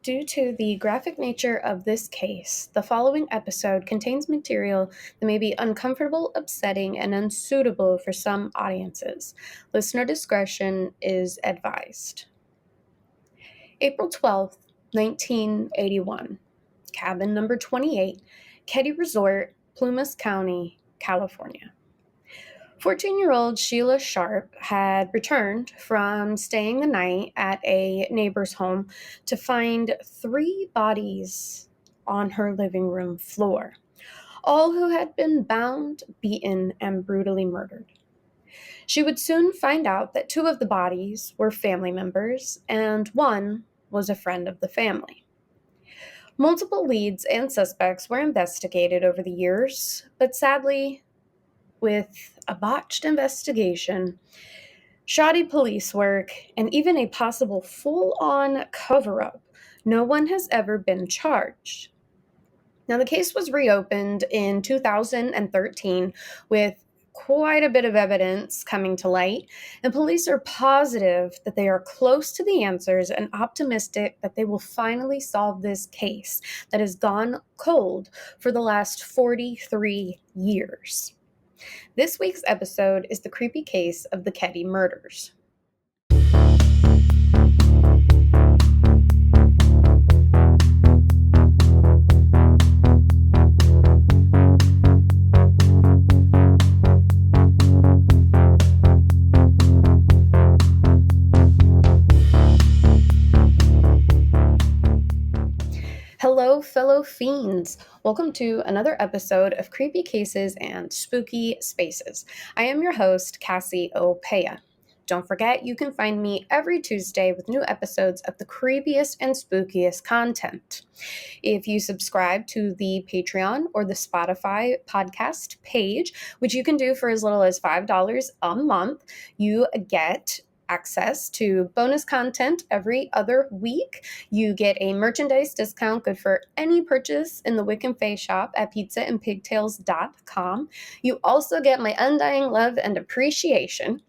Due to the graphic nature of this case, the following episode contains material that may be uncomfortable, upsetting, and unsuitable for some audiences. Listener discretion is advised. April 12th, 1981. Cabin number 28, Keddie Resort, Plumas County, California. 14-year-old Sheila Sharp had returned from staying the night at a neighbor's home to find 3 bodies on her living room floor, all who had been bound, beaten, and brutally murdered. She would soon find out that 2 of the bodies were family members and 1 was a friend of the family. Multiple leads and suspects were investigated over the years, but sadly, with a botched investigation, shoddy police work, and even a possible full-on cover-up, no one has ever been charged. Now, the case was reopened in 2013 with quite a bit of evidence coming to light, and police are positive that they are close to the answers and optimistic that they will finally solve this case that has gone cold for the last 43 years. This week's episode is the creepy case of the Keddie Murders. Hello, fellow fiends. Welcome to another episode of Creepy Cases and Spooky Spaces. I am your host, Cassie Opea. Don't forget, you can find me every Tuesday with new episodes of the creepiest and spookiest content. If you subscribe to the Patreon or the Spotify podcast page, which you can do for as little as $5 a month, you get access to bonus content every other week. You get a merchandise discount good for any purchase in the Wick and Faye shop at pizzaandpigtails.com. You also get my undying love and appreciation.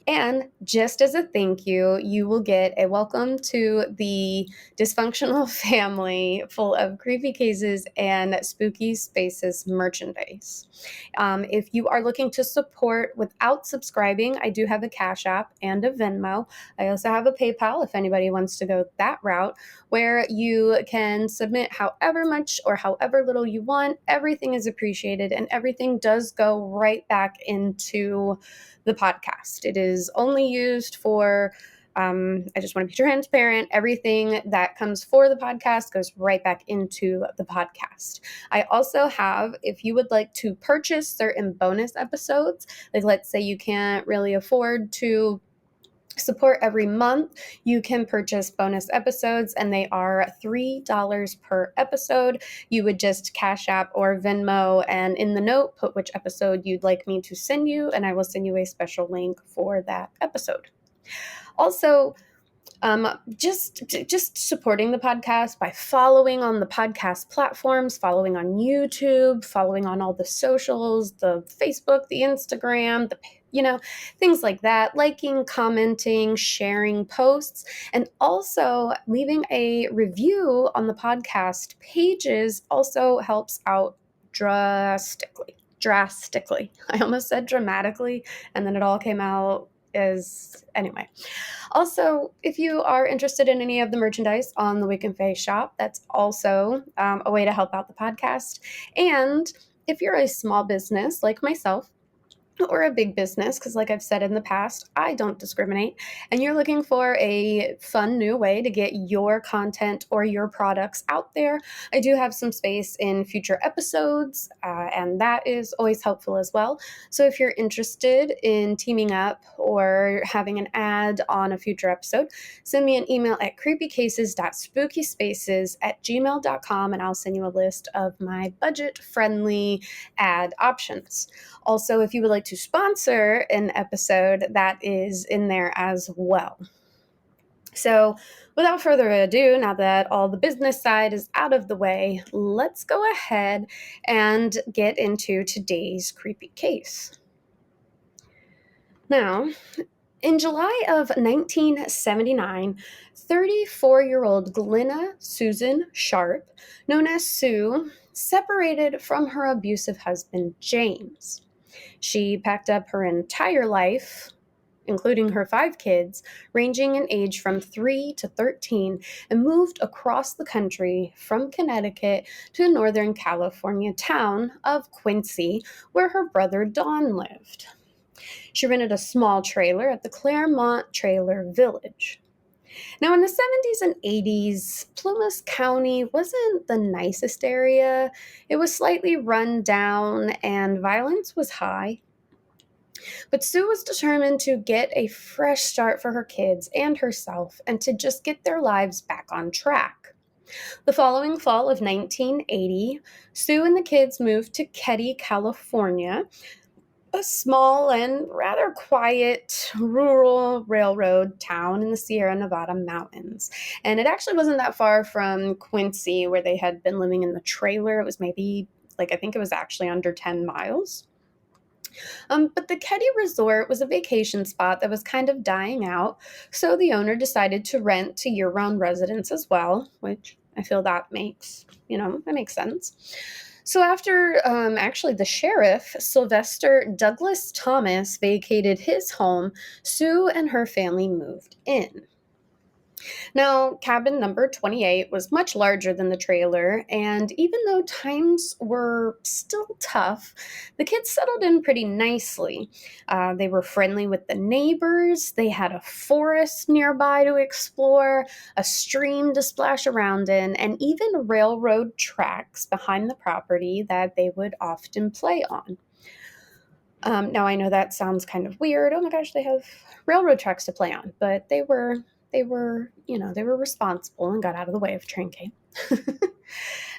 And just as a thank you, you will get a welcome to the dysfunctional family full of creepy cases and spooky spaces merchandise. If you are looking to support without subscribing, I do have a Cash App and a Venmo. I also have a PayPal if anybody wants to go that route, where you can submit however much or however little you want. Everything is appreciated, and everything does go right back into the podcast. It is only used for, I just want to be transparent. Everything that comes for the podcast goes right back into the podcast. I also have, if you would like to purchase certain bonus episodes, like let's say you can't really afford to support every month, you can purchase bonus episodes, and they are $3 per episode. You would just Cash App or Venmo, and in the note, put which episode you'd like me to send you, and I will send you a special link for that episode. Also, just supporting the podcast by following on the podcast platforms, following on YouTube, following on all the socials, the Facebook, the Instagram, things like that, liking, commenting, sharing posts, and also leaving a review on the podcast pages also helps out drastically. I almost said dramatically, and then it all came out anyway. Also, if you are interested in any of the merchandise on the Wick and Faye shop, that's also a way to help out the podcast. And if you're a small business like myself, or a big business, because like I've said in the past, I don't discriminate, and you're looking for a fun new way to get your content or your products out there, I do have some space in future episodes, and that is always helpful as well. So if you're interested in teaming up or having an ad on a future episode, send me an email at creepycases.spookyspaces@gmail.com, and I'll send you a list of my budget-friendly ad options. Also, if you would like to sponsor an episode, that is in there as well. So without further ado, now that all the business side is out of the way, let's go ahead and get into today's creepy case. Now, In July of 1979, 34-year-old Glenna Susan Sharp, known as Sue, separated from her abusive husband, James. She packed up her entire life, including her 5 kids, ranging in age from 3 to 13, and moved across the country from Connecticut to the Northern California town of Quincy, where her brother Don lived. She rented a small trailer at the Claremont Trailer Village. Now, in the 70s and 80s, Plumas County wasn't the nicest area. It was slightly run down and violence was high. But Sue was determined to get a fresh start for her kids and herself and to just get their lives back on track. The following fall of 1980, Sue and the kids moved to Keddie, California, a small and rather quiet rural railroad town in the Sierra Nevada mountains. And it actually wasn't that far from Quincy, where they had been living in the trailer. It was maybe, I think it was actually under 10 miles. But the Keddie Resort was a vacation spot that was kind of dying out, so the owner decided to rent to year-round residents as well, which I feel that makes sense. So after actually the sheriff, Sylvester Douglas Thomas, vacated his home, Sue and her family moved in. Now, cabin number 28 was much larger than the trailer, and even though times were still tough, the kids settled in pretty nicely. They were friendly with the neighbors, they had a forest nearby to explore, a stream to splash around in, and even railroad tracks behind the property that they would often play on. Now, I know that sounds kind of weird. Oh my gosh, they have railroad tracks to play on, but they were responsible and got out of the way if a train came.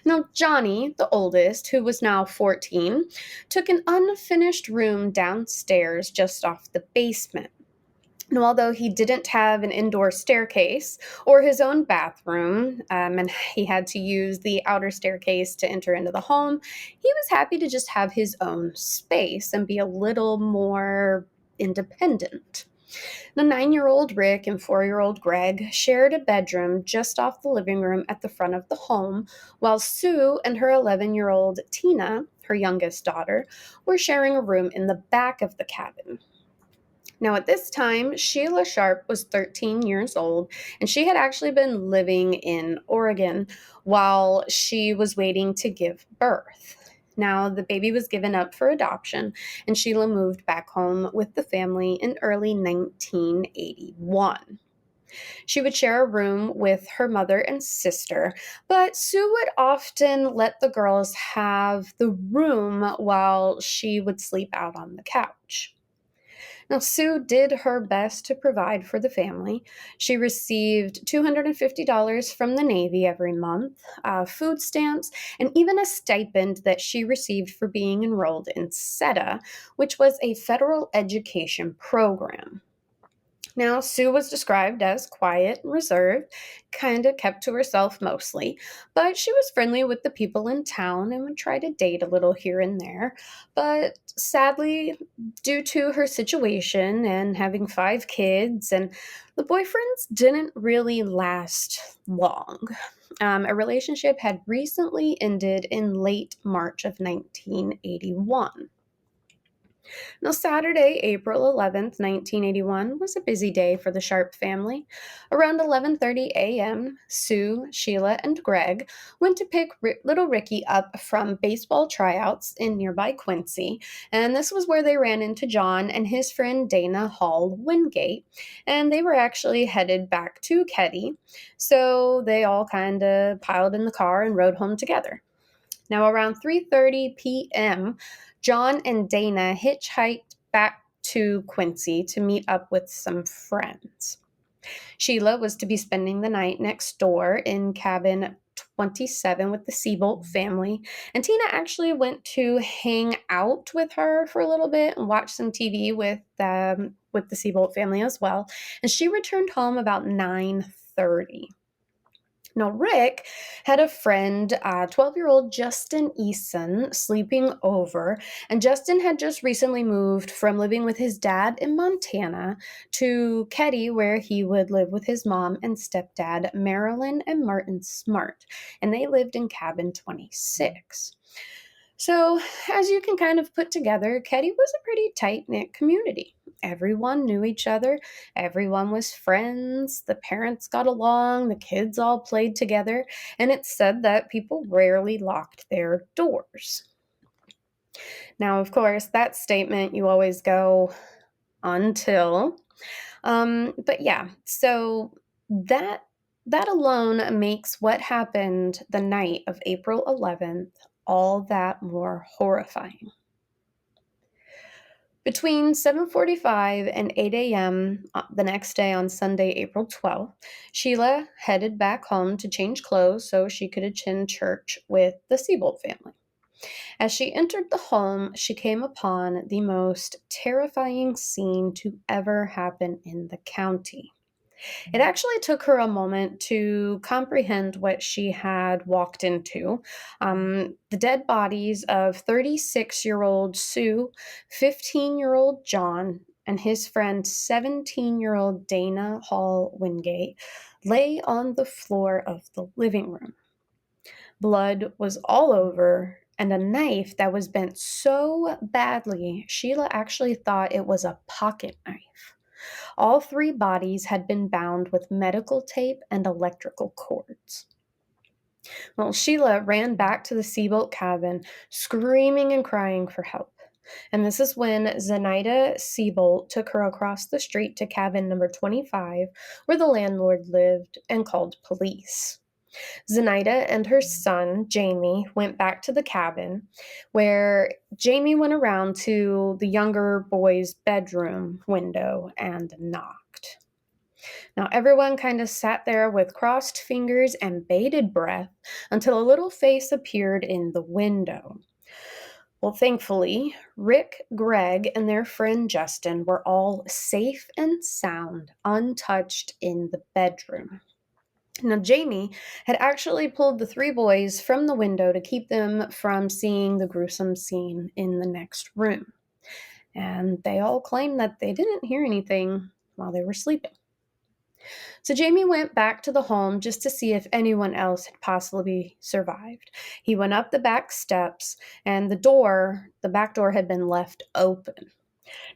Now, Johnny, the oldest, who was now 14, took an unfinished room downstairs just off the basement. And although he didn't have an indoor staircase or his own bathroom, and he had to use the outer staircase to enter into the home, he was happy to just have his own space and be a little more independent. The 9-year-old Rick and 4-year-old Greg shared a bedroom just off the living room at the front of the home, while Sue and her 11-year-old Tina, her youngest daughter, were sharing a room in the back of the cabin. Now, at this time, Sheila Sharp was 13 years old, and she had actually been living in Oregon while she was waiting to give birth. Now, the baby was given up for adoption, and Sheila moved back home with the family in early 1981. She would share a room with her mother and sister, but Sue would often let the girls have the room while she would sleep out on the couch. Now, Sue did her best to provide for the family. She received $250 from the Navy every month, food stamps, and even a stipend that she received for being enrolled in SETA, which was a federal education program. Now, Sue was described as quiet and reserved, kind of kept to herself mostly, but she was friendly with the people in town and would try to date a little here and there. But sadly, due to her situation and having 5 kids, and the boyfriends didn't really last long. A relationship had recently ended in late March of 1981. Now, Saturday, April 11th, 1981, was a busy day for the Sharp family. Around 11:30 a.m., Sue, Sheila, and Greg went to pick little Ricky up from baseball tryouts in nearby Quincy, and this was where they ran into John and his friend Dana Wingate, and they were actually headed back to Keddie, so they all kind of piled in the car and rode home together. Now, around 3:30 p.m., John and Dana hitchhiked back to Quincy to meet up with some friends. Sheila was to be spending the night next door in cabin 27 with the Seabolt family, and Tina actually went to hang out with her for a little bit and watch some TV with the Seabolt family as well, and she returned home about 9:30. Now, Rick had a friend, 12-year-old Justin Eason, sleeping over, and Justin had just recently moved from living with his dad in Montana to Keddie, where he would live with his mom and stepdad, Marilyn and Martin Smart, and they lived in cabin 26. So, as you can kind of put together, Keddie was a pretty tight-knit community. Everyone knew each other, everyone was friends, the parents got along, the kids all played together, and it's said that people rarely locked their doors. Now, of course, that statement you always go until. But yeah, so that alone makes what happened the night of April 11th all that more horrifying. Between 7:45 and 8 a.m. The next day on Sunday, April 12th, Sheila headed back home to change clothes so she could attend church with the Siebold family. As she entered the home, she came upon the most terrifying scene to ever happen in the county. It actually took her a moment to comprehend what she had walked into. The dead bodies of 36-year-old Sue, 15-year-old John, and his friend 17-year-old Dana Wingate lay on the floor of the living room. Blood was all over, and a knife that was bent so badly, Sheila actually thought it was a pocket knife. All three bodies had been bound with medical tape and electrical cords. Well, Sheila ran back to the Seabolt cabin, screaming and crying for help. And this is when Zenaida Seabolt took her across the street to cabin number 25, where the landlord lived, and called police. Zenaida and her son, Jamie, went back to the cabin, where Jamie went around to the younger boy's bedroom window and knocked. Now, everyone kind of sat there with crossed fingers and bated breath until a little face appeared in the window. Well, thankfully, Rick, Greg, and their friend Justin were all safe and sound, untouched in the bedroom. Now, Jamie had actually pulled the three boys from the window to keep them from seeing the gruesome scene in the next room. And they all claimed that they didn't hear anything while they were sleeping. So Jamie went back to the home just to see if anyone else had possibly survived. He went up the back steps, and the back door had been left open.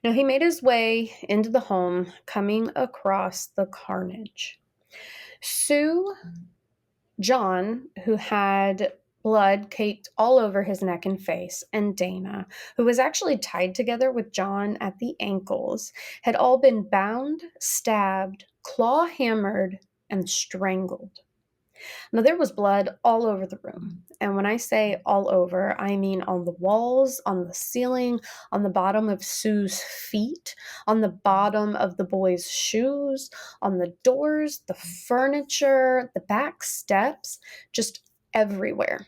Now, he made his way into the home, coming across the carnage. Sue, John, who had blood caked all over his neck and face, and Dana, who was actually tied together with John at the ankles, had all been bound, stabbed, claw-hammered, and strangled. Now, there was blood all over the room. And when I say all over, I mean on the walls, on the ceiling, on the bottom of Sue's feet, on the bottom of the boys' shoes, on the doors, the furniture, the back steps, just everywhere.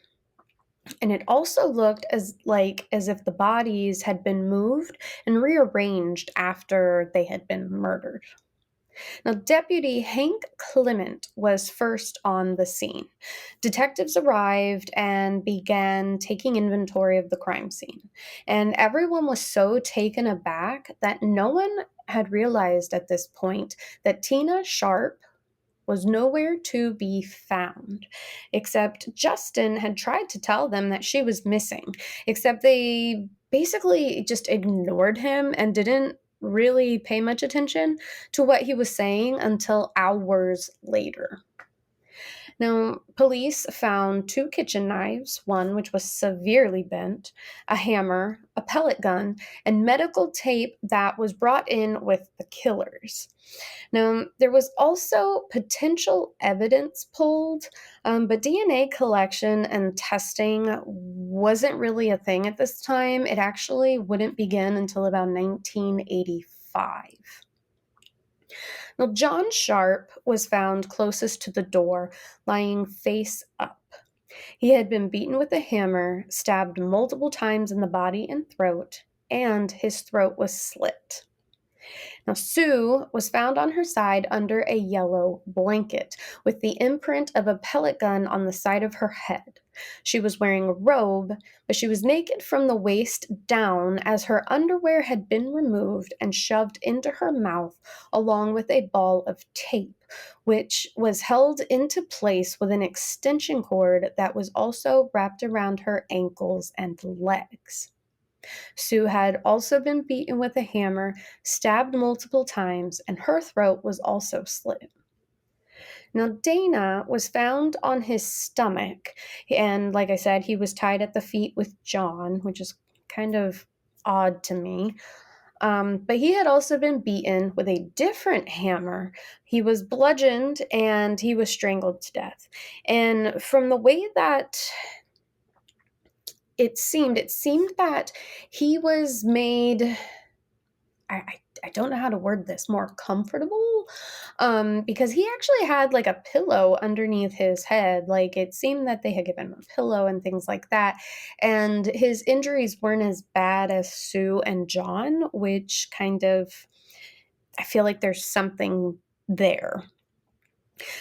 And it also looked as if the bodies had been moved and rearranged after they had been murdered. Now, Deputy Hank Clement was first on the scene. Detectives arrived and began taking inventory of the crime scene. And everyone was so taken aback that no one had realized at this point that Tina Sharp was nowhere to be found, except Justin had tried to tell them that she was missing, except they basically just ignored him and didn't really pay much attention to what he was saying until hours later. Now, police found 2 kitchen knives, one which was severely bent, a hammer, a pellet gun, and medical tape that was brought in with the killers. Now, there was also potential evidence pulled, but DNA collection and testing wasn't really a thing at this time. It actually wouldn't begin until about 1985. Now, John Sharp was found closest to the door, lying face up. He had been beaten with a hammer, stabbed multiple times in the body and throat, and his throat was slit. Now, Sue was found on her side under a yellow blanket with the imprint of a pellet gun on the side of her head. She was wearing a robe, but she was naked from the waist down as her underwear had been removed and shoved into her mouth along with a ball of tape, which was held into place with an extension cord that was also wrapped around her ankles and legs. Sue had also been beaten with a hammer, stabbed multiple times, and her throat was also slit. Now, Dana was found on his stomach, and like I said, he was tied at the feet with John, which is kind of odd to me. But he had also been beaten with a different hammer. He was bludgeoned and he was strangled to death. And from the way that it seemed that he was made, I don't know how to word this, more comfortable, because he actually had like a pillow underneath his head. Like it seemed that they had given him a pillow and things like that, and his injuries weren't as bad as Sue and John, which kind of, I feel like there's something there.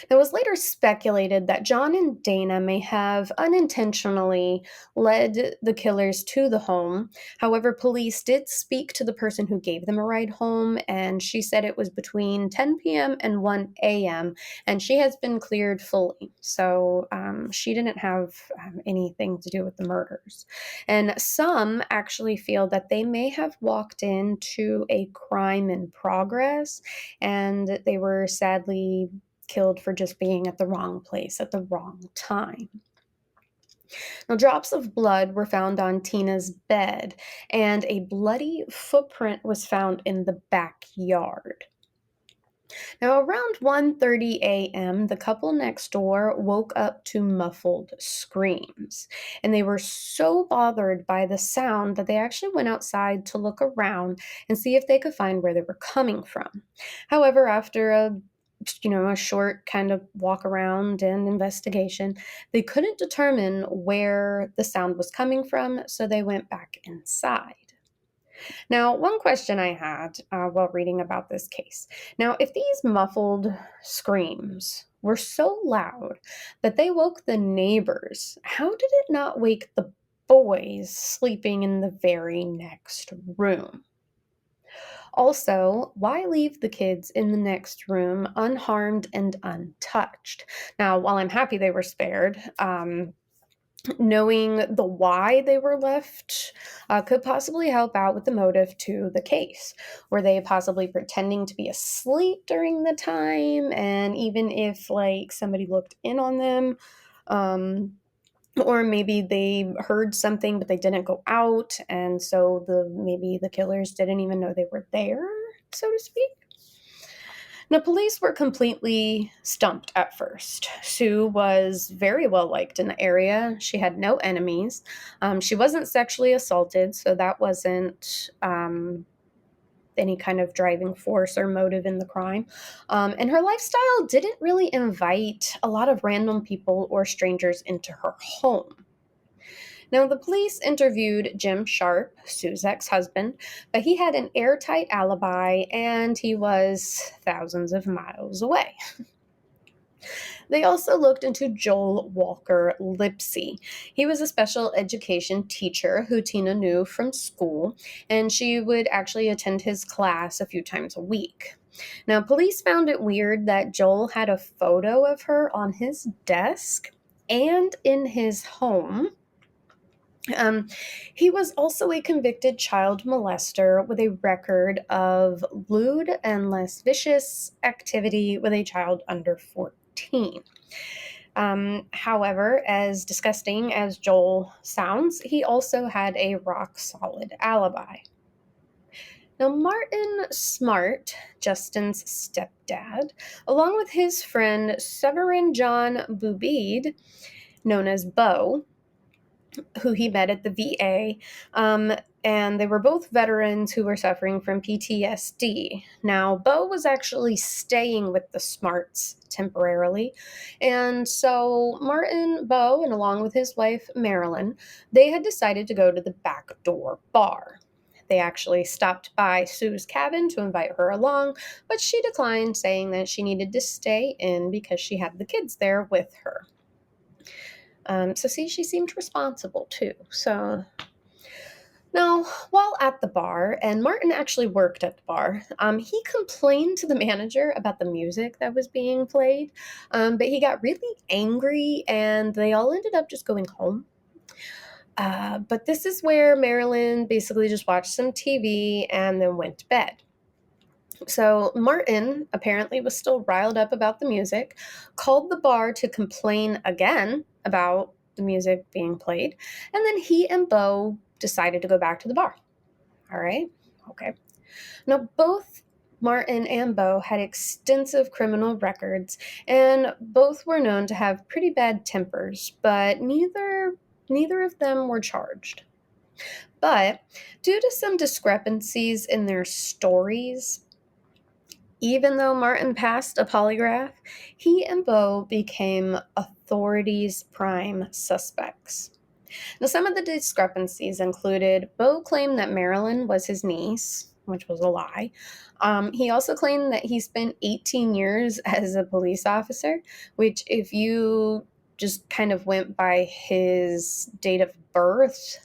It was later speculated that John and Dana may have unintentionally led the killers to the home. However, police did speak to the person who gave them a ride home, and she said it was between 10 p.m. and 1 a.m., and she has been cleared fully. So she didn't have anything to do with the murders. And some actually feel that they may have walked into a crime in progress, and they were sadly killed for just being at the wrong place at the wrong time. Now, drops of blood were found on Tina's bed, and a bloody footprint was found in the backyard. Now, around 1:30 a.m., the couple next door woke up to muffled screams, and they were so bothered by the sound that they actually went outside to look around and see if they could find where they were coming from. However, after a short kind of walk around and investigation, they couldn't determine where the sound was coming from, so they went back inside. Now, one question I had while reading about this case. Now, if these muffled screams were so loud that they woke the neighbors, how did it not wake the boys sleeping in the very next room? Also, why leave the kids in the next room unharmed and untouched? Now, while I'm happy they were spared, knowing the why they were left could possibly help out with the motive to the case. Were they possibly pretending to be asleep during the time? And even if like somebody looked in on them, or maybe they heard something but they didn't go out, and so maybe the killers didn't even know they were there, so to speak. Now, police were completely stumped at first. Sue was very well liked in the area. She had no enemies. She wasn't sexually assaulted, so that wasn't any kind of driving force or motive in the crime. And her lifestyle didn't really invite a lot of random people or strangers into her home. Now, the police interviewed Jim Sharp, Sue's ex-husband, but he had an airtight alibi and he was thousands of miles away. They also looked into Joel Walker Lipsey. He was a special education teacher who Tina knew from school, and she would actually attend his class a few times a week. Now, police found it weird that Joel had a photo of her on his desk and in his home. He was also a convicted child molester with a record of lewd and lascivious activity with a child under 14. However, as disgusting as Joel sounds, he also had a rock-solid alibi. Now, Martin Smart, Justin's stepdad, along with his friend Severin John Bubede, known as Bo, who he met at the VA, and they were both veterans who were suffering from PTSD. Now, Bo was actually staying with the Smarts temporarily, and so Martin, Bo, and along with his wife, Marilyn, they had decided to go to the back door bar. They actually stopped by Sue's cabin to invite her along, but she declined, saying that she needed to stay in because she had the kids there with her. So see, she seemed responsible too. So now, while at the bar, and Martin actually worked at the bar, he complained to the manager about the music that was being played, but he got really angry and they all ended up just going home. But this is where Marilyn basically just watched some TV and then went to bed. So Martin apparently was still riled up about the music, called the bar to complain again about the music being played, and then he and Bo decided to go back to the bar. All right, okay. Now, both Martin and Bo had extensive criminal records, and both were known to have pretty bad tempers, but neither of them were charged. But due to some discrepancies in their stories, even though Martin passed a polygraph, he and Bo became authorities' prime suspects. Now, some of the discrepancies included Bo claimed that Marilyn was his niece, which was a lie. He also claimed that he spent 18 years as a police officer, which, if you just kind of went by his date of birth,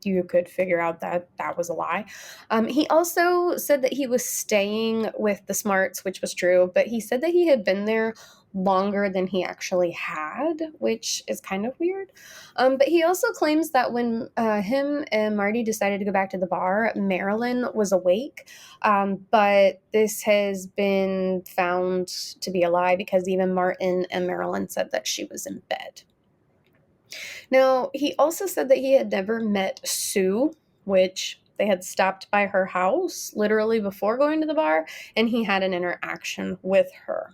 you could figure out that that was a lie. He also said that he was staying with the Smarts, which was true, but he said that he had been there longer than he actually had, which is kind of weird. But he also claims that when him and Marty decided to go back to the bar, Marilyn was awake. But this has been found to be a lie because even Martin and Marilyn said that she was in bed. Now, he also said that he had never met Sue, which they had stopped by her house literally before going to the bar, and he had an interaction with her.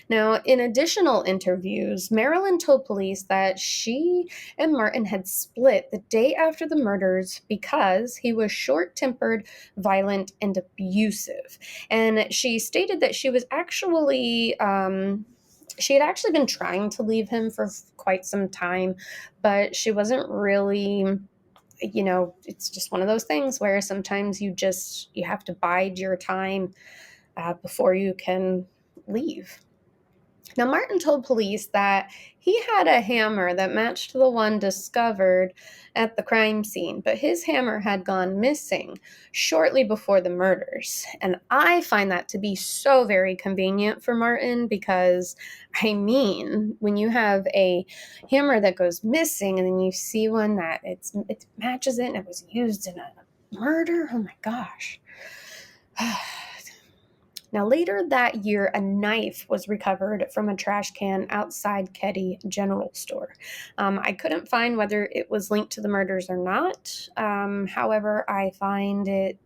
Now, in additional interviews, Marilyn told police that she and Martin had split the day after the murders because he was short-tempered, violent, and abusive. And she stated that she was actually she had actually been trying to leave him for quite some time, but she wasn't really, it's just one of those things where sometimes you have to bide your time before you can leave. Now, Martin told police that he had a hammer that matched the one discovered at the crime scene, but his hammer had gone missing shortly before the murders. And I find that to be so very convenient for Martin because, when you have a hammer that goes missing and then you see one that it matches it and it was used in a murder, oh my gosh. Now, later that year, a knife was recovered from a trash can outside Keddie General Store. I couldn't find whether it was linked to the murders or not. However, I find it,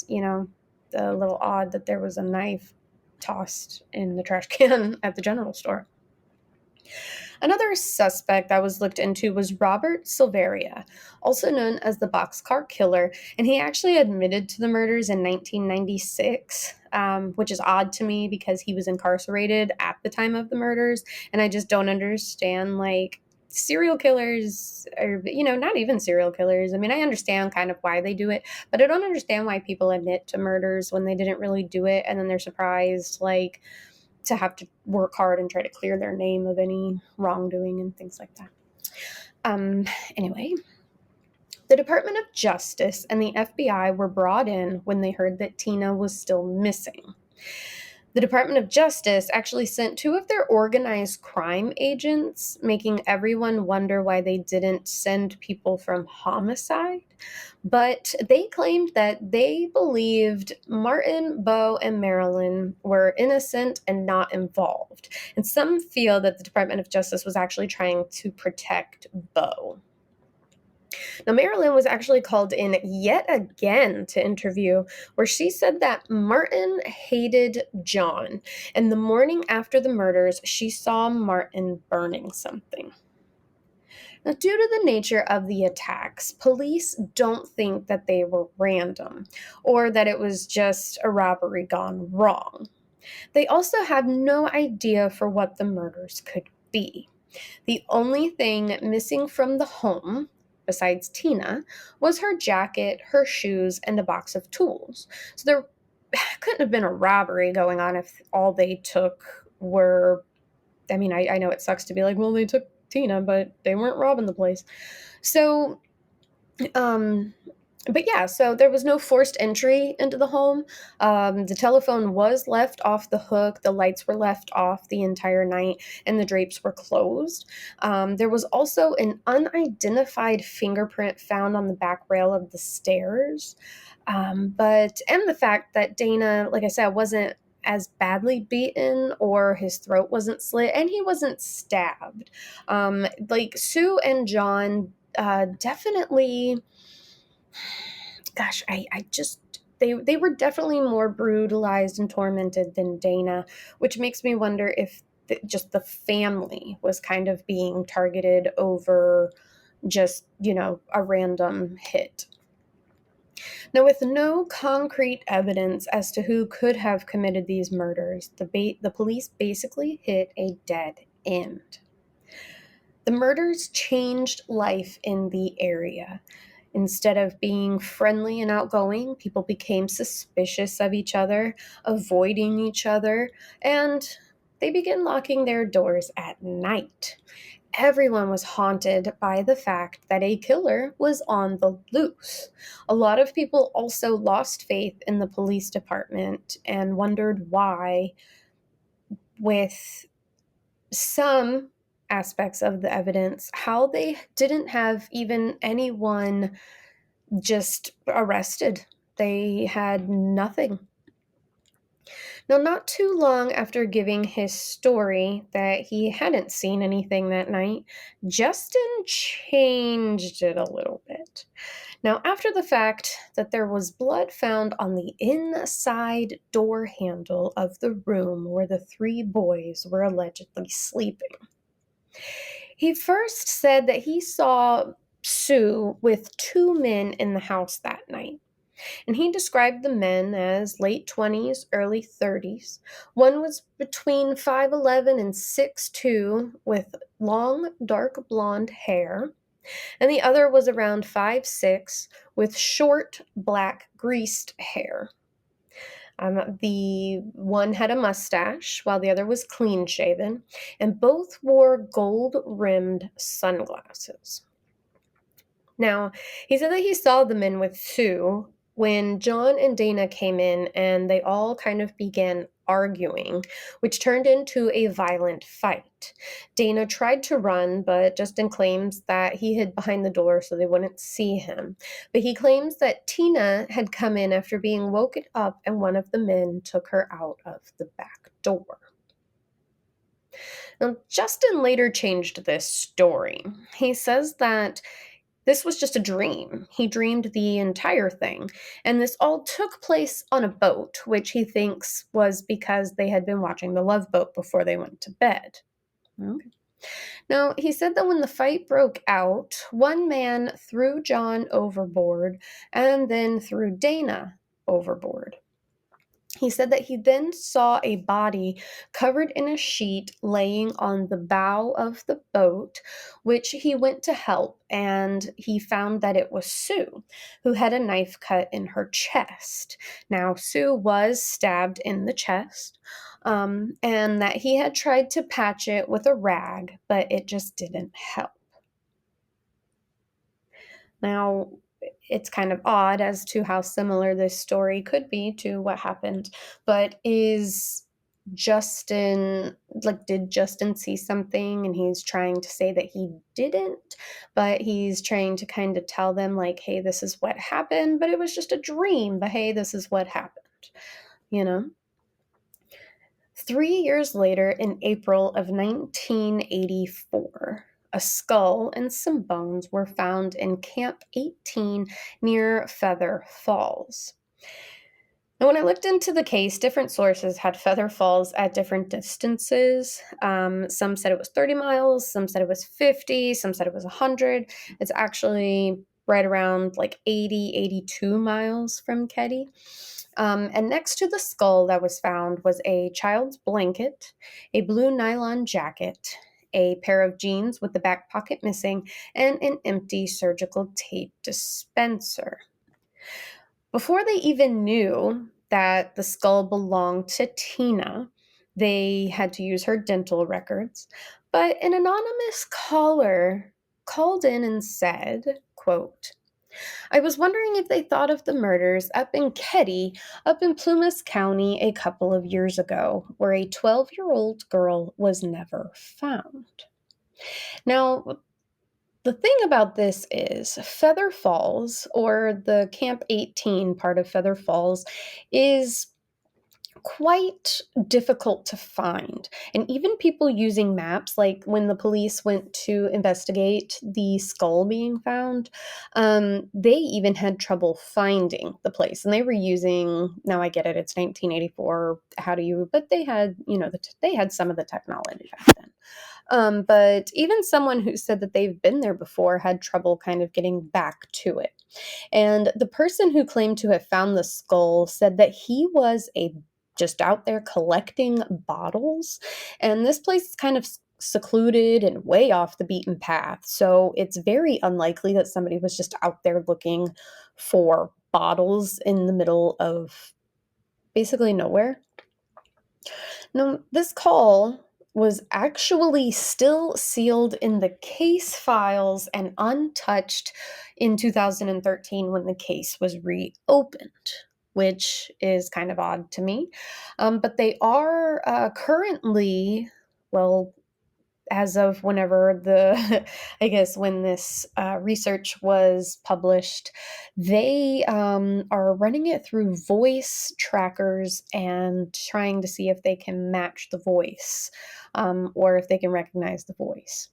a little odd that there was a knife tossed in the trash can at the general store. Another suspect that was looked into was Robert Silveria, also known as the Boxcar Killer, and he actually admitted to the murders in 1996, which is odd to me because he was incarcerated at the time of the murders, and I just don't understand, serial killers, or, not even serial killers. I mean, I understand kind of why they do it, but I don't understand why people admit to murders when they didn't really do it, and then they're surprised, to have to work hard and try to clear their name of any wrongdoing and things like that. Anyway, the Department of Justice and the FBI were brought in when they heard that Tina was still missing. The Department of Justice actually sent two of their organized crime agents, making everyone wonder why they didn't send people from homicide. But they claimed that they believed Martin, Bo, and Marilyn were innocent and not involved. And some feel that the Department of Justice was actually trying to protect Bo. Now, Marilyn was actually called in yet again to interview, where she said that Martin hated John, and the morning after the murders, she saw Martin burning something. Now, due to the nature of the attacks, police don't think that they were random, or that it was just a robbery gone wrong. They also have no idea for what the murders could be. The only thing missing from the home, besides Tina, was her jacket, her shoes, and a box of tools. So there couldn't have been a robbery going on if all they took were, I mean, I know it sucks to be like, well, they took Tina, but they weren't robbing the place. So, um, but yeah, so there was no forced entry into the home. The telephone was left off the hook, the lights were left off the entire night, and the drapes were closed. There was also an unidentified fingerprint found on the back rail of the stairs. And the fact that Dana, like I said, wasn't as badly beaten, or his throat wasn't slit, and he wasn't stabbed. Like Sue and John definitely, gosh, I just, they were definitely more brutalized and tormented than Dana, which makes me wonder if just the family was kind of being targeted over just, a random hit. Now, with no concrete evidence as to who could have committed these murders, the police basically hit a dead end. The murders changed life in the area. Instead of being friendly and outgoing, people became suspicious of each other, avoiding each other, and they began locking their doors at night. Everyone was haunted by the fact that a killer was on the loose. A lot of people also lost faith in the police department and wondered why, with some aspects of the evidence, how they didn't have even anyone just arrested. They had nothing. Now, not too long after giving his story that he hadn't seen anything that night, Justin changed it a little bit. Now, after the fact that there was blood found on the inside door handle of the room where the three boys were allegedly sleeping, he first said that he saw Sue with two men in the house that night. And he described the men as late 20s, early 30s. One was between 5'11 and 6'2 with long, dark blonde hair, and the other was around 5'6 with short, black, greased hair. The one had a mustache, while the other was clean shaven, and both wore gold rimmed sunglasses. Now, he said that he saw the men with Sue when John and Dana came in, and they all kind of began arguing, which turned into a violent fight. Dana tried to run, but Justin claims that he hid behind the door so they wouldn't see him. But he claims that Tina had come in after being woken up, and one of the men took her out of the back door. Now, Justin later changed this story. He says that this was just a dream. He dreamed the entire thing. And this all took place on a boat, which he thinks was because they had been watching The Love Boat before they went to bed. Okay. Now, he said that when the fight broke out, one man threw John overboard and then threw Dana overboard. He said that he then saw a body covered in a sheet laying on the bow of the boat, which he went to help, and he found that it was Sue, who had a knife cut in her chest. Now, Sue was stabbed in the chest, and that he had tried to patch it with a rag, but it just didn't help. Now, it's kind of odd as to how similar this story could be to what happened, but did Justin see something and he's trying to say that he didn't, but he's trying to kind of tell them, like, hey, this is what happened, but it was just a dream, but hey, this is what happened, you know? 3 years later, in April of 1984, a skull and some bones were found in Camp 18 near Feather Falls. Now, when I looked into the case, different sources had Feather Falls at different distances. Some said it was 30 miles, some said it was 50, some said it was 100. It's actually right around like 80, 82 miles from Keddie. And next to the skull that was found was a child's blanket, a blue nylon jacket, a pair of jeans with the back pocket missing, and an empty surgical tape dispenser. Before they even knew that the skull belonged to Tina, they had to use her dental records. But an anonymous caller called in and said, quote, I was wondering if they thought of the murders up in Keddie, up in Plumas County a couple of years ago, where a 12-year-old girl was never found. Now, the thing about this is Feather Falls, or the Camp 18 part of Feather Falls, is quite difficult to find. And even people using maps, like when the police went to investigate the skull being found, they even had trouble finding the place. And they were using, now I get it, it's 1984, but they had, they had some of the technology back then. But even someone who said that they've been there before had trouble kind of getting back to it. And the person who claimed to have found the skull said that he was just out there collecting bottles. And this place is kind of secluded and way off the beaten path. So it's very unlikely that somebody was just out there looking for bottles in the middle of basically nowhere. Now, this call was actually still sealed in the case files and untouched in 2013 when the case was reopened, which is kind of odd to me. But they are currently, well, as of whenever I guess when this research was published, they are running it through voice trackers and trying to see if they can match the voice or if they can recognize the voice.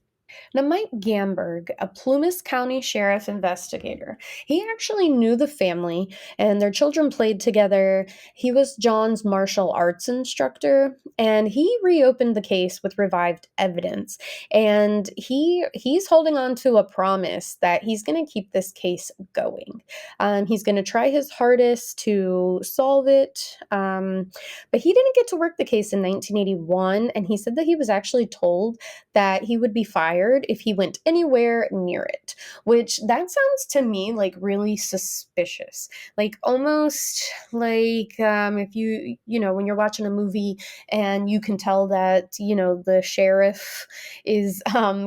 Now, Mike Gamberg, a Plumas County Sheriff investigator, he actually knew the family and their children played together. He was John's martial arts instructor, and he reopened the case with revived evidence. And he's holding on to a promise that he's going to keep this case going. He's going to try his hardest to solve it. But he didn't get to work the case in 1981, and he said that he was actually told that he would be fired if he went anywhere near it, which that sounds to me like really suspicious. Like almost like if when you're watching a movie and you can tell that, the sheriff is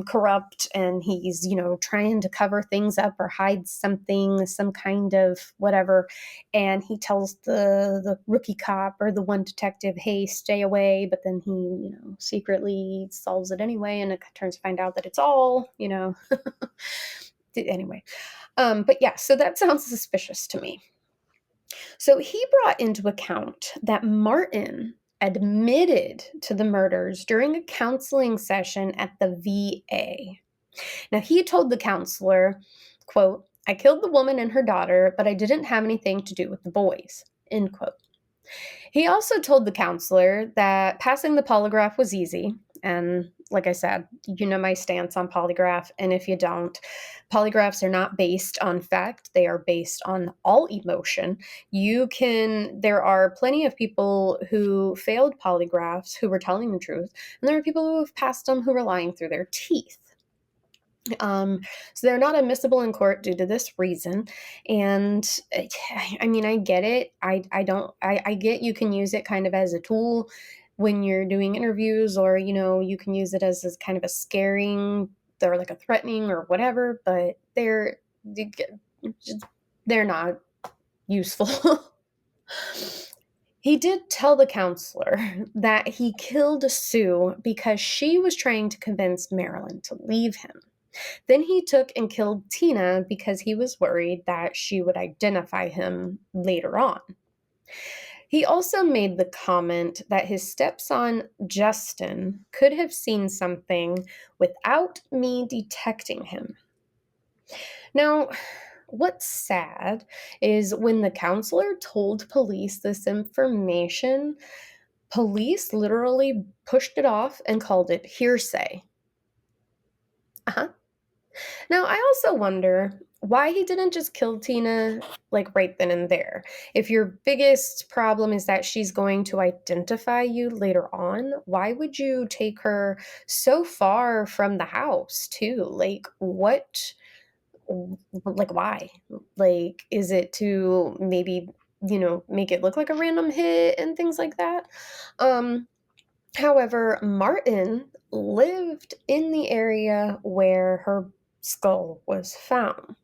corrupt and he's, trying to cover things up or hide something, some kind of whatever, and he tells the rookie cop or the one detective, hey, stay away, but then he, secretly solves it anyway, and it turns to find out that it's all, anyway. But yeah, so that sounds suspicious to me. So he brought into account that Martin admitted to the murders during a counseling session at the VA. Now, he told the counselor, quote, I killed the woman and her daughter, but I didn't have anything to do with the boys, end quote. He also told the counselor that passing the polygraph was easy. And like I said, you know my stance on polygraph. And if you don't, polygraphs are not based on fact. They are based on all emotion. There are plenty of people who failed polygraphs who were telling the truth. And there are people who have passed them who were lying through their teeth. So they're not admissible in court due to this reason. And I mean, I get it. I get you can use it kind of as a tool when you're doing interviews, or, you can use it as kind of a scaring or like a threatening or whatever, but they're not useful. He did tell the counselor that he killed Sue because she was trying to convince Marilyn to leave him. Then he took and killed Tina because he was worried that she would identify him later on. He also made the comment that his stepson, Justin, could have seen something without me detecting him. Now, what's sad is when the counselor told police this information, police literally pushed it off and called it hearsay. Now, I also wonder, why he didn't just kill Tina like right then and there. If your biggest problem is that she's going to identify you later on, why would you take her so far from the house too? Like what, like why? Like is it to maybe, make it look like a random hit and things like that? Um However, Martin lived in the area where her skull was found.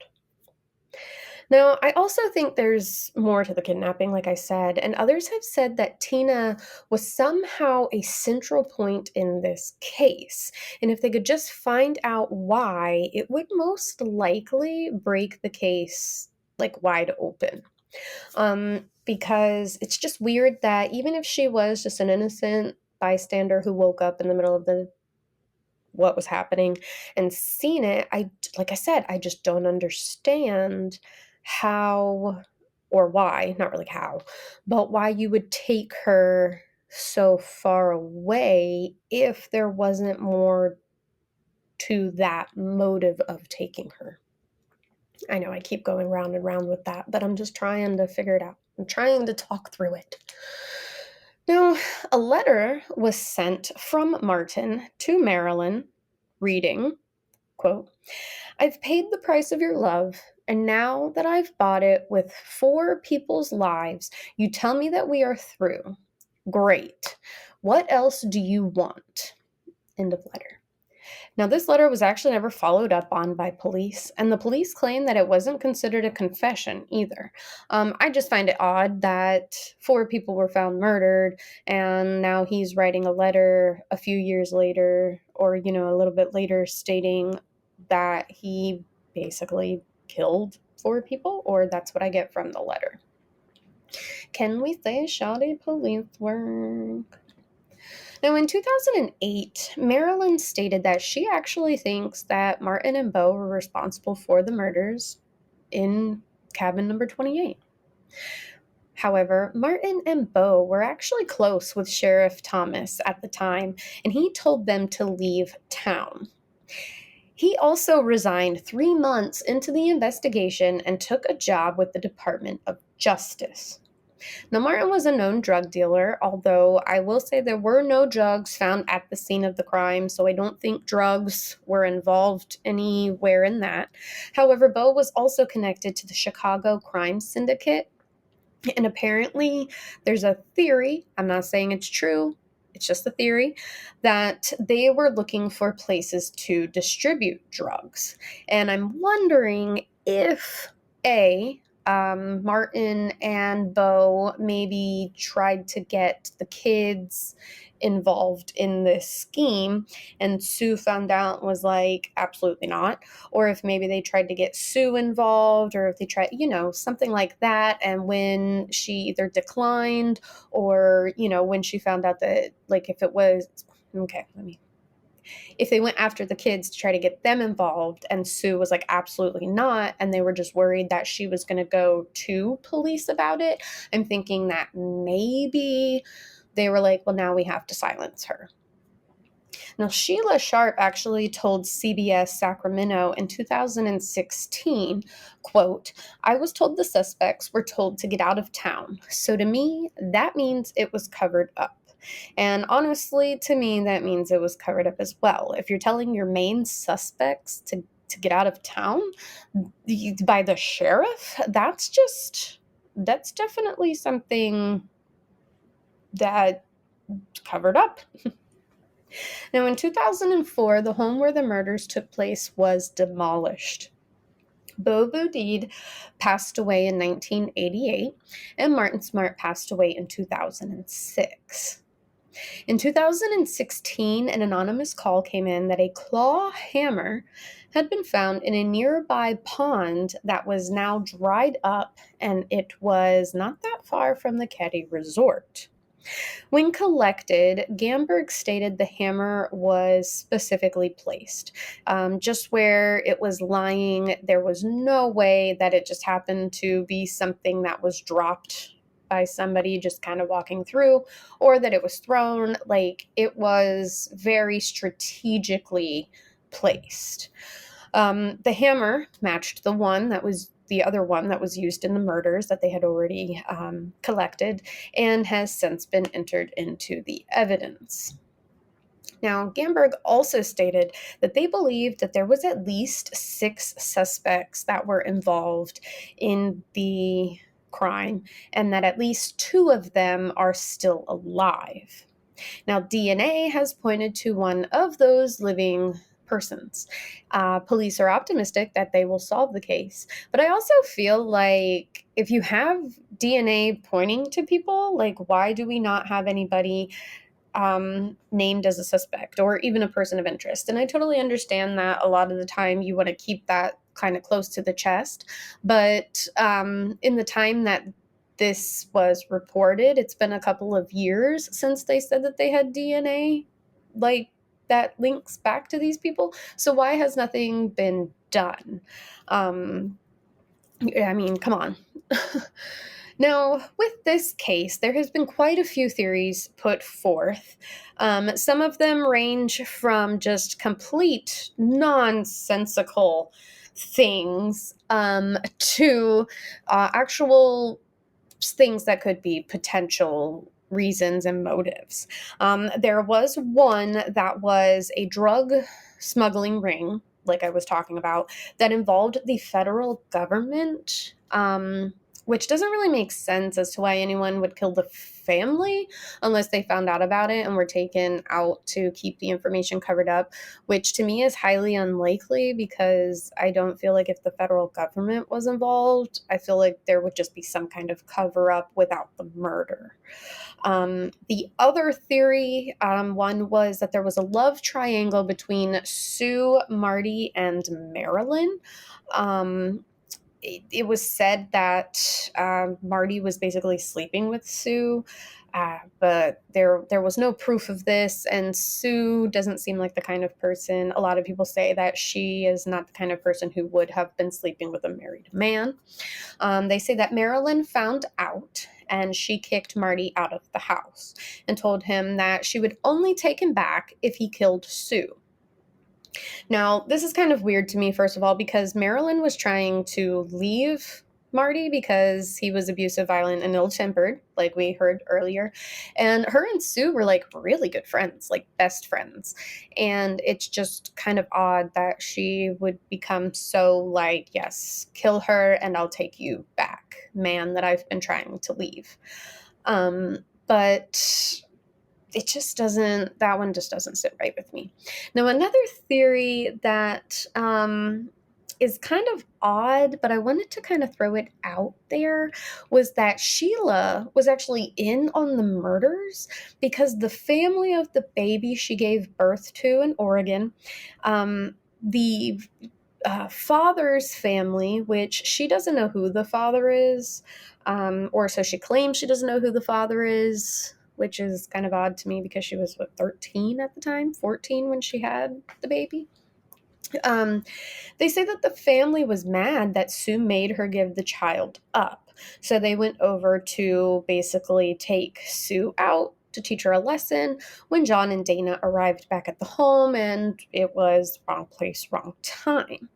Now, I also think there's more to the kidnapping, like I said, and others have said that Tina was somehow a central point in this case. And if they could just find out why, it would most likely break the case like wide open. Because it's just weird that even if she was just an innocent bystander who woke up in the middle of the what was happening and seen it, like I said, I just don't understand how or why, not really how, but why you would take her so far away if there wasn't more to that motive of taking her. I know I keep going round and round with that, but I'm just trying to figure it out. I'm trying to talk through it. Now, a letter was sent from Martin to Marilyn reading, quote, I've paid the price of your love, and now that I've bought it with 4 people's lives, you tell me that we are through. Great. What else do you want? End of letter. Now, this letter was actually never followed up on by police, and the police claim that it wasn't considered a confession either. I just find it odd that 4 people were found murdered, and now he's writing a letter a few years later, or, a little bit later, stating that he basically killed 4 people, or that's what I get from the letter. Can we say shoddy police work? Now, in 2008, Marilyn stated that she actually thinks that Martin and Bo were responsible for the murders in cabin number 28. However, Martin and Bo were actually close with Sheriff Thomas at the time, and he told them to leave town. He also resigned 3 months into the investigation and took a job with the Department of Justice. Now, Martin was a known drug dealer, although I will say there were no drugs found at the scene of the crime, so I don't think drugs were involved anywhere in that. However, Bo was also connected to the Chicago crime syndicate, and apparently there's a theory, I'm not saying it's true, it's just a theory, that they were looking for places to distribute drugs. And I'm wondering if, Martin and Bo maybe tried to get the kids involved in this scheme, and Sue found out and was like, absolutely not. Or if maybe they tried to get Sue involved, or if they tried, something like that. And when she either declined or, when she found out that, like, if it was, okay, if they went after the kids to try to get them involved and Sue was like, absolutely not, and they were just worried that she was going to go to police about it, I'm thinking that maybe they were like, well, now we have to silence her. Now, Sheila Sharp actually told CBS Sacramento in 2016, quote, I was told the suspects were told to get out of town. So to me, that means it was covered up. And honestly, to me, that means it was covered up as well. If you're telling your main suspects to get out of town by the sheriff, that's definitely something that covered up. Now, in 2004, the home where the murders took place was demolished. Bo Boudid passed away in 1988, and Martin Smart passed away in 2006. In 2016, an anonymous call came in that a claw hammer had been found in a nearby pond that was now dried up, and it was not that far from the Keddie Resort. When collected, Gamberg stated the hammer was specifically placed. Just where it was lying, there was no way that it just happened to be something that was dropped by somebody just kind of walking through, or that it was thrown. Like, it was very strategically placed. The hammer matched the other one that was used in the murders that they had already collected and has since been entered into the evidence. Now, Gamberg also stated that they believed that there was at least 6 suspects that were involved in the crime and that at least 2 of them are still alive. Now, DNA has pointed to one of those living persons. Police are optimistic that they will solve the case, but I also feel like if you have DNA pointing to people, like, why do we not have anybody named as a suspect or even a person of interest? And I totally understand that a lot of the time you want to keep that kind of close to the chest, but in the time that this was reported, it's been a couple of years since they said that they had DNA like that links back to these people. So why has nothing been done? I mean, come on. Now, with this case, there has been quite a few theories put forth. Some of them range from just complete nonsensical things to actual things that could be potential reasons and motives. There was one that was a drug smuggling ring, like I was talking about, that involved the federal government, which doesn't really make sense as to why anyone would kill the family unless they found out about it and were taken out to keep the information covered up, which to me is highly unlikely because I don't feel like if the federal government was involved, I feel like there would just be some kind of cover up without the murder. The other theory, one was that there was a love triangle between Sue, Marty, and Marilyn. It was said that Marty was basically sleeping with Sue, but there was no proof of this, and Sue doesn't seem like the kind of person. A lot of people say that she is not the kind of person who would have been sleeping with a married man. They say that Marilyn found out and she kicked Marty out of the house and told him that she would only take him back if he killed Sue. Now, this is kind of weird to me, first of all, because Marilyn was trying to leave Marty because he was abusive, violent, and ill-tempered, like we heard earlier. And her and Sue were like really good friends, like best friends. And it's just kind of odd that she would become so like, yes, kill her and I'll take you back, man that I've been trying to leave. But that one just doesn't sit right with me. Now, another theory that is kind of odd, but I wanted to kind of throw it out there, was that Sheila was actually in on the murders because the family of the baby she gave birth to in Oregon, the father's family, which she doesn't know who the father is, or so she claims she doesn't know who the father is, which is kind of odd to me because she was, 13 at the time, 14 when she had the baby. They say that the family was mad that Sue made her give the child up. So they went over to basically take Sue out to teach her a lesson when John and Dana arrived back at the home, and it was wrong place, wrong time.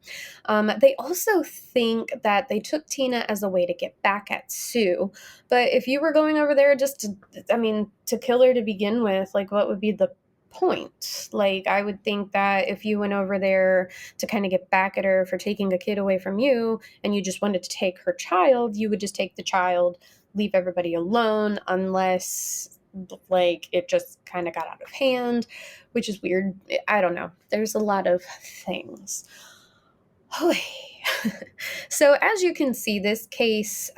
They also think that they took Tina as a way to get back at Sue. But if you were going over there just to kill her to begin with, like, what would be the point? Like, I would think that if you went over there to kind of get back at her for taking a kid away from you and you just wanted to take her child, you would just take the child, leave everybody alone, unless like it just kind of got out of hand, which is weird. I don't know. There's a lot of things. So as you can see, this case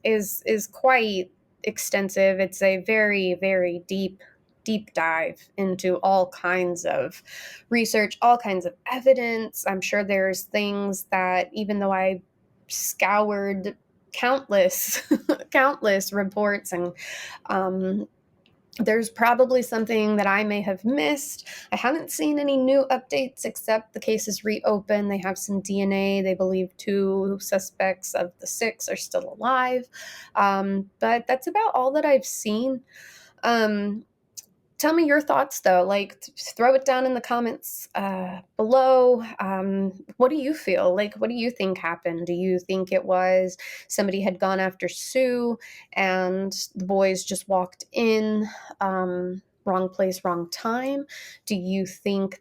is quite extensive. It's a very, very deep dive into all kinds of research, all kinds of evidence. I'm sure there's things that, even though I scoured countless countless reports, and there's probably something that I may have missed. I haven't seen any new updates except the case is reopened. They have some DNA. They believe 2 suspects of the 6 are still alive. But that's about all that I've seen. Tell me your thoughts, though. Like, throw it down in the comments below. What do you feel? Like, what do you think happened? Do you think it was somebody had gone after Sue and the boys just walked in? Wrong place, wrong time? Do you think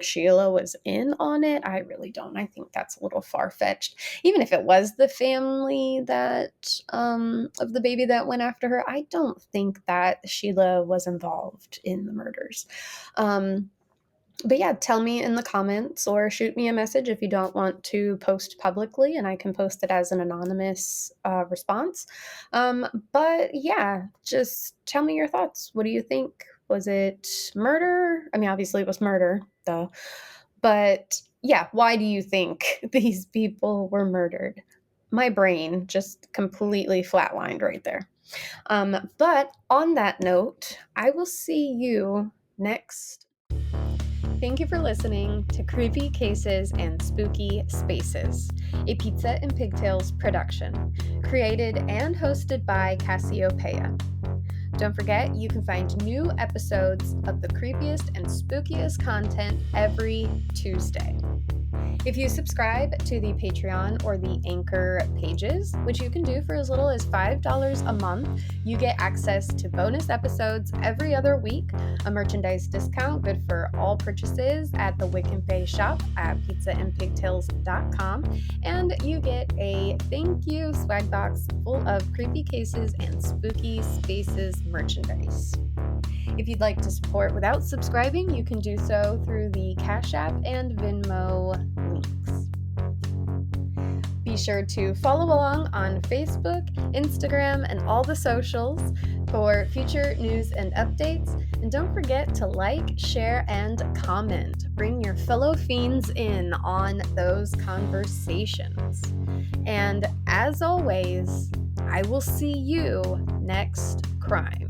Sheila was in on it? I really don't. I think that's a little far-fetched. Even if it was the family that of the baby that went after her, I don't think that Sheila was involved in the murders. But yeah, tell me in the comments or shoot me a message if you don't want to post publicly, and I can post it as an anonymous response. But yeah, just tell me your thoughts. What do you think? Was it murder? I mean, obviously it was murder, though. But yeah, why do you think these people were murdered? My brain just completely flatlined right there. But on that note, I will see you next. Thank you for listening to Creepy Cases and Spooky Spaces, a Pizza and Pigtails production, created and hosted by Cassiopeia. Don't forget, you can find new episodes of the creepiest and spookiest content every Tuesday. If you subscribe to the Patreon or the Anchor pages, which you can do for as little as $5 a month, you get access to bonus episodes every other week, a merchandise discount good for all purchases at the Wick and Bay shop at pizzaandpigtails.com, and you get a thank you swag box full of creepy cases and spooky spaces merchandise. If you'd like to support without subscribing, you can do so through the Cash App and Venmo links. Be sure to follow along on Facebook, Instagram, and all the socials for future news and updates. And don't forget to like, share, and comment. Bring your fellow fiends in on those conversations. And as always, I will see you next crime.